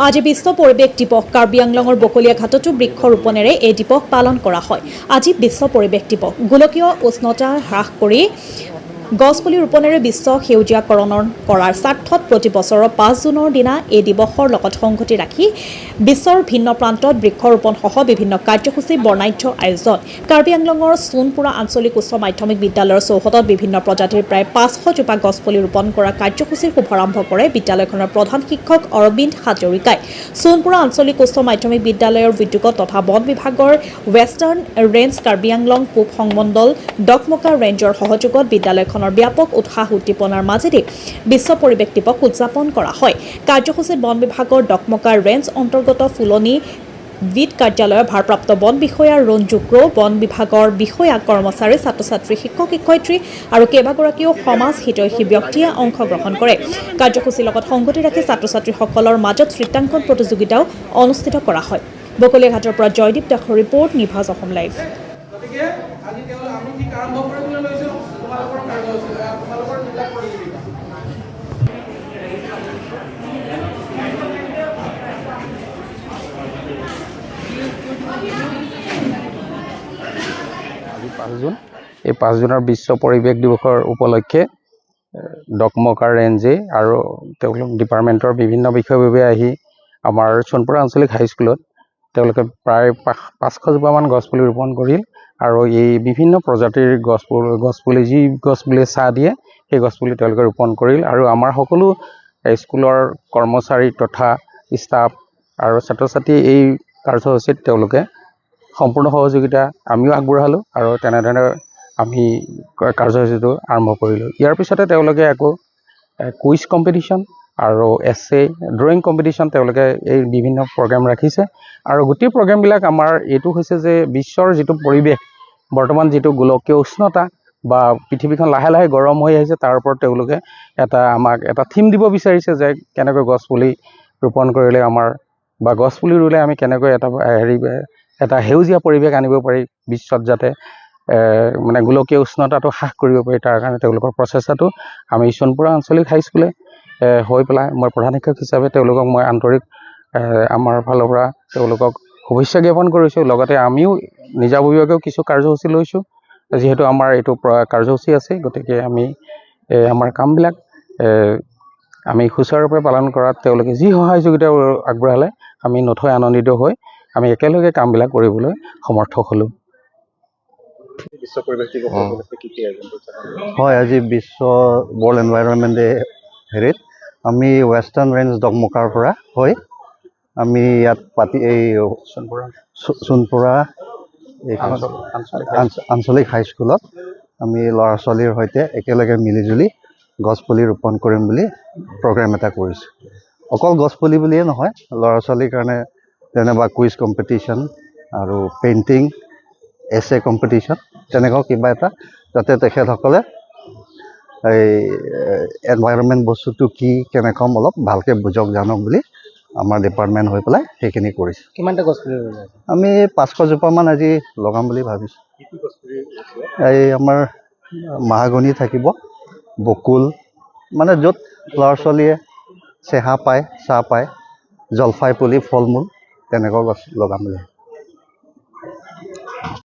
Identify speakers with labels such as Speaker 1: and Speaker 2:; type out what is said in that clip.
Speaker 1: আজি বিশ্ব পৰিৱেশ দিৱস কাৰ্বি আংলঙৰ বকলীয়া ঘাটতো বৃক্ষ ৰোপণেৰে এই দিৱস পালন কৰা হয়। আজি বিশ্ব পৰিৱেশ দিৱস গোলকীয় উষ্ণতা হ্ৰাস কৰি গছপুলি ৰোপণেৰে বিশ্ব সেউজীয়াকৰণ কৰাৰ স্বাৰ্থত প্ৰতি বছৰৰ ৫ জুনৰ দিনা এই দিৱসৰ লগত সংগতি ৰাখি বিশ্বৰ ভিন্ন প্ৰান্তত বৃক্ষৰোপণসহ বিভিন্ন কাৰ্যসূচী বৰ্ণাঢ্য আয়োজন। কাৰ্বি আংলঙৰ সোণপুৰা আঞ্চলিক উচ্চ মাধ্যমিক বিদ্যালয়ৰ চৌহদত বিভিন্ন প্ৰজাতিৰ প্ৰায় ৫০০ জোপা গছপুলি ৰোপণ কৰা কাৰ্যসূচীৰ শুভাৰম্ভ কৰে বিদ্যালয়খনৰ প্ৰধান শিক্ষক অৰবিন্দ হাজৰিকাই। সোণপুৰা আঞ্চলিক উচ্চ মাধ্যমিক বিদ্যালয়ৰ উদ্যোগত তথা বন বিভাগৰ ৱেষ্টাৰ্ণ ৰেঞ্জ কাৰ্বি আংলং পূব সংমণ্ডল ডকমকা ৰেঞ্জৰ সহযোগত বিদ্যালয়খনৰ ব্যাপক উৎসাহ উদ্দীপনাৰ মাজেদি বিশ্ব পৰিৱেশ দিৱস উদযাপন কৰা হয়। কাৰ্যসূচীত বন বিভাগৰ ডকমকা ৰেঞ্জ অন্তৰ্গত ফুলনি বিট কাৰ্যালয়ৰ ভাৰপ্ৰাপ্ত বন বিষয়া ৰঞ্জু ক্ৰ, বন বিভাগৰ বিষয়া কৰ্মচাৰী, ছাত্ৰ-ছাত্ৰী, শিক্ষক-শিক্ষয়িত্ৰী আৰু কেইবাগৰাকীও সমাজ হিতৈষী ব্যক্তিয়ে অংশগ্ৰহণ কৰে। কাৰ্যসূচীৰ লগত সংগতি ৰাখি ছাত্ৰ-ছাত্ৰীসকলৰ মাজত চিত্ৰাংকন প্ৰতিযোগিতাও অনুষ্ঠিত কৰা হয়। বকলীয়াঘাটৰ পৰা জয়দীপ দাসৰ ৰিপৰ্ট, নিভাজ অসম লাইভ।
Speaker 2: আজি ৫ জুন, এই ৫ জুনৰ বিশ্ব পৰিৱেশ দিৱসৰ উপলক্ষে ডকমকা ৰেঞ্জে আৰু তেওঁলোক ডিপাৰ্টমেণ্টৰ বিভিন্ন বিষয়ববীয়া আহি আমাৰ সোণপুৰা আঞ্চলিক হাইস্কুলত তেওঁলোকে প্ৰায় ৫০০ জোপামান গছপুলি ৰোপণ কৰিল আৰু এই বিভিন্ন প্ৰজাতিৰ গছপুলি যি গছপুলিয়ে ছাঁ দিয়ে সেই গছপুলি তেওঁলোকে ৰোপণ কৰিল আৰু আমাৰ সকলো স্কুলৰ কৰ্মচাৰী তথা ষ্টাফ আৰু ছাত্ৰ ছাত্ৰী এই কাৰ্যসূচীত তেওঁলোকে সম্পূৰ্ণ সহযোগিতা আমিও আগবঢ়ালোঁ আৰু তেনেধৰণে আমি কাৰ্যসূচীটো আৰম্ভ কৰিলোঁ। ইয়াৰ পিছতে তেওঁলোকে আকৌ কুইজ কম্পিটিশ্যন আৰু এছে ড্ৰয়িং কম্পিটিশ্যন তেওঁলোকে এই বিভিন্ন প্ৰগ্ৰেম ৰাখিছে আৰু গোটেই প্ৰগ্ৰেমবিলাক আমাৰ এইটো হৈছে যে বিশ্বৰ যিটো পৰিৱেশ বৰ্তমান যিটো গোলকীয় উষ্ণতা বা পৃথিৱীখন লাহে লাহে গৰম হৈ আহিছে তাৰ ওপৰত তেওঁলোকে আমাক এটা থিম দিব বিচাৰিছে যে কেনেকৈ গছপুলি ৰোপণ কৰিলে আমাৰ বা গছপুলি ৰুলে আমি কেনেকৈ এটা সেউজীয়া পৰিৱেশ আনিব পাৰি বিশ্বত যাতে মানে গোলকীয় উষ্ণতাটো হ্ৰাস কৰিব পাৰি তাৰ কাৰণে তেওঁলোকৰ প্ৰচেষ্টাটো আমি সোণপুৰা আঞ্চলিক হাইস্কুলে হৈ পেলাই মই প্ৰধান শিক্ষক হিচাপে তেওঁলোকক মই আন্তৰিক আমাৰ ফালৰ পৰা তেওঁলোকক শুভেচ্ছা জ্ঞাপন কৰিছোঁ। লগতে আমিও নিজাববীয়াকৈও কিছু কাৰ্যসূচী লৈছোঁ যিহেতু আমাৰ এইটো কাৰ্যসূচী আছে গতিকে আমি আমাৰ কামবিলাক আমি সুচাৰুৰূপে পালন কৰাত তেওঁলোকে যি সহায় যোগিতা আগবঢ়ালে আমি নথৈ আনন্দিত হৈ আমি একেলগে কামবিলাক কৰিবলৈ সমৰ্থক হ'লোঁ।
Speaker 3: হয়, আজি বিশ্ব ৱৰ্ল্ড এনভাইৰনমেণ্ট ডে হেৰিত আমি ৱেষ্টাৰ্ণ ৰেঞ্জ ডকমকাৰ পৰা হৈ আমি ইয়াত এই সোণপুৰা আঞ্চলিক হাইস্কুলত আমি ল'ৰা ছোৱালীৰ সৈতে একেলগে মিলিজুলি গছপুলি ৰোপণ কৰিম বুলি প্ৰগ্ৰেম এটা কৰিছোঁ। অকল গছপুলি বুলিয়ে নহয়, ল'ৰা ছোৱালীৰ কাৰণে যেনেবা কুইজ কম্পিটিশ্যন আৰু পেইণ্টিং এছে কম্পিটিশ্যন তেনেকুৱাও কিবা এটা যাতে তেখেতসকলে এই এনভাইৰনমেণ্ট বস্তুটো কি কেনেকুৱা অলপ ভালকৈ বুজক জানক বুলি আমাৰ ডিপাৰ্টমেণ্ট হৈ পেলাই সেইখিনি কৰিছোঁ।
Speaker 2: কিমানটা গছপুলি ৰুলে?
Speaker 3: আমি ৫০০ জোপামান আজি লগাম বুলি ভাবিছোঁ। এই আমাৰ মাহাগনি থাকিব, বকুল, মানে য'ত ল'ৰা ছোৱালীয়ে চেহা পায়, চাহ পায়, জলফাই পুলি, ফল মূল তেনেকুৱা গছ লগাম বুলি।